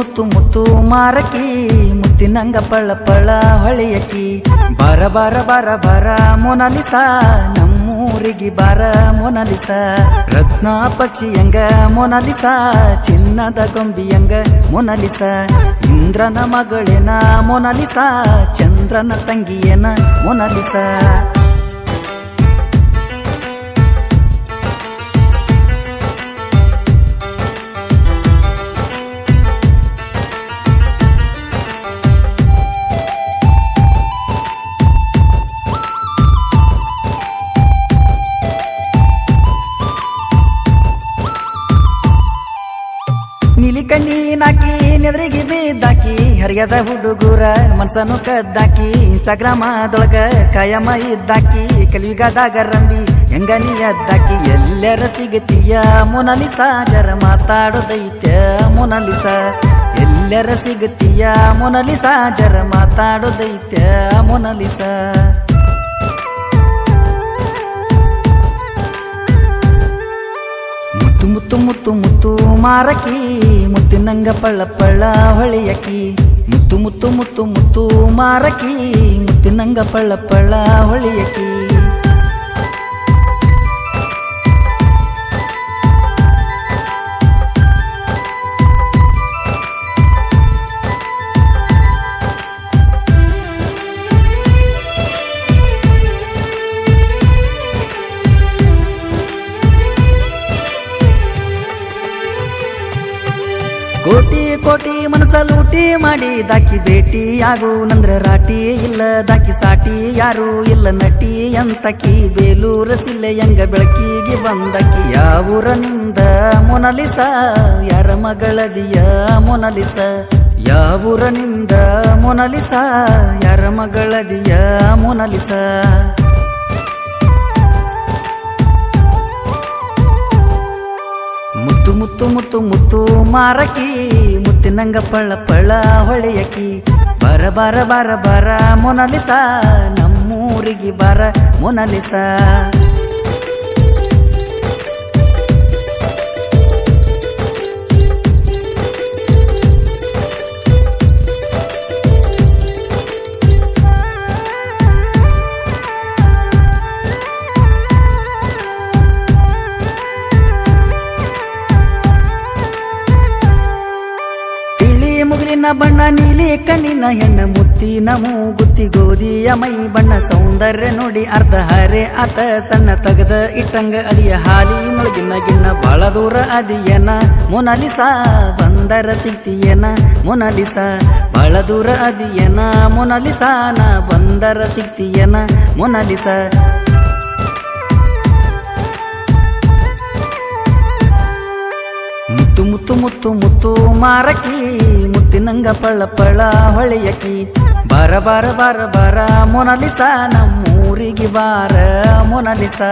ಮುತ್ತು ಮುತ್ತು ಮಾರಕಿ ಮುತ್ತಿನಂಗ ಪಳ ಪಳ ಹೊಳೆಯಕಿ ಬಾರ ಬಾರ ಬಾರ ಬಾರ ಮೊನಾಲಿಸಾ ನಮ್ಮೂರಿಗೆ ಬಾರ ಮೊನಾಲಿಸಾ ರತ್ನ ಪಕ್ಷಿಯಂಗ ಮೊನಾಲಿಸಾ ಚಿನ್ನದ ಗೊಂಬಿಯಂಗ ಮೊನಾಲಿಸಾ ಇಂದ್ರನ ಮಗಳೇನ ಮೊನಾಲಿಸಾ ಚಂದ್ರನ ತಂಗಿಯೇನ ಮೊನಾಲಿಸಾ ನೀಲಿ ಕಣ್ಣಿನಾಕಿ ನೆದರಿಗೆ ಬಿದ್ದಾಕಿ ಹರಿಯದ ಹುಡುಗೂರ ಮನ್ಸನು ಕದ್ದಾಕಿ ಇನ್ಸ್ಟಾಗ್ರಾಮದೊಳಗ ಕಾಯಮ ಇದ್ದಾಕಿ ಕಲಿಯುಗದಾಗ ರಂಬಿ ಹೆಂಗ ನೀ ಎದ್ದಾಕಿ ಎಲ್ಲರ ಸಿಗತೀಯ ಮೊನಾಲಿಸಾ ಜರ ಮಾತಾಡೋದೈತ್ಯ ಮೊನಾಲಿಸಾ ಎಲ್ಲರ ಸಿಗತೀಯ ಮೊನಾಲಿಸಾ ಜರ ಮಾತಾಡೋದೈತ್ಯ ಮೊನಾಲಿಸಾ ಮುತ್ತು ಮುತ್ತು ಮುತ್ತು ಮಾರಕಿ ಮುತ್ತಿನಂಗ ಪಳ್ಳ ಪಳ್ಳ ಹೊಳೆಯಕಿ ಮುತ್ತು ಮುತ್ತು ಮುತ್ತು ಮುತ್ತು ಮಾರಕಿ ಮುತ್ತಿನಂಗ ಪಳ್ಳ ಪಳ್ಳ ಹೊಳೆಯಕಿ ಕೋಟಿ ಕೋಟಿ ಮನಸ ಲೂಟಿ ಮಾಡಿ ದಾಕಿ ಭೇಟಿ ಆಗು ನಂದ್ರ ರಾಟಿ ಇಲ್ಲ ದಾಕಿ ಸಾಟಿ ಯಾರು ಇಲ್ಲ ನಟಿ ಅಂತಕಿ ಬೇಲೂರ ಸಿಲ್ಲೆಯಂಗ ಬೆಳಕಿಗೆ ಬಂದಕಿ ಯಾವೂರನಿಂದ ಮೊನಾಲಿಸಾ ಯಾರ ಮಗಳದಿಯ ಮೊನಾಲಿಸಾ ಯಾವೂರನಿಂದ ಮೊನಾಲಿಸಾ ಯಾರ ಮಗಳದಿಯ ಮೊನಾಲಿಸಾ ಮುತ್ತು ಮುತ್ತು ಮುತ್ತು ಮುತ್ತು ಮಾರಕಿ ಮುತ್ತಿನಂಗ ಪಳ್ಳ ಪಳ್ಳ ಹೊಳೆಯಕಿ ಬಾರ ಬಾರ ಬಾರ ಬಾರ ಮೊನಾಲಿಸಾ ನಮ್ಮೂರಿಗೆ ಬಾರ ಮೊನಾಲಿಸಾ ಮುಗಿಲಿನ ಬಣ್ಣ ನೀಲಿ ಕಣ್ಣಿನ ಹೆಣ್ಣ ಮುತ್ತಿನ ಮೂಗುತ್ತಿ ಗೋಧಿಯ ಮೈ ಬಣ್ಣ ಸೌಂದರ್ಯ ನೋಡಿ ಅರ್ಧ ಹರೆ ಆತ ಸಣ್ಣ ತಗದ ಇಟ್ಟಂಗ ಅದಿಯ ಹಾಲಿನೊಳಗಿನ ಗಿಣ್ಣ ಬಾಳ ದೂರ ಅದಿಯನ ಮೊನಾಲಿಸಾ ಬಂದರ ಸಿಗ್ತಿಯೇನ ಮೊನಾಲಿಸಾ ಬಾಳ ದೂರ ಅದಿಯನ ಮೊನಾಲಿಸಾ ನಾ ಬಂದರ ಸಿಗ್ತಿಯೇನ ಮೊನಾಲಿಸಾ ಮುತ್ತು ಮುತ್ತು ಮುತ್ತು ಮುತ್ತು ಮಾರಕಿ ಮುತ್ತಿನಂಗ ಪಳ್ಳ ಪಳ್ಳ ಹೊಳೆಯಕಿ ಬಾರ ಬಾರ ಬಾರ ಬಾರ ಮೊನಾಲಿಸಾ ನಮ್ಮೂರಿಗೆ ಬಾರ ಮೊನಾಲಿಸಾ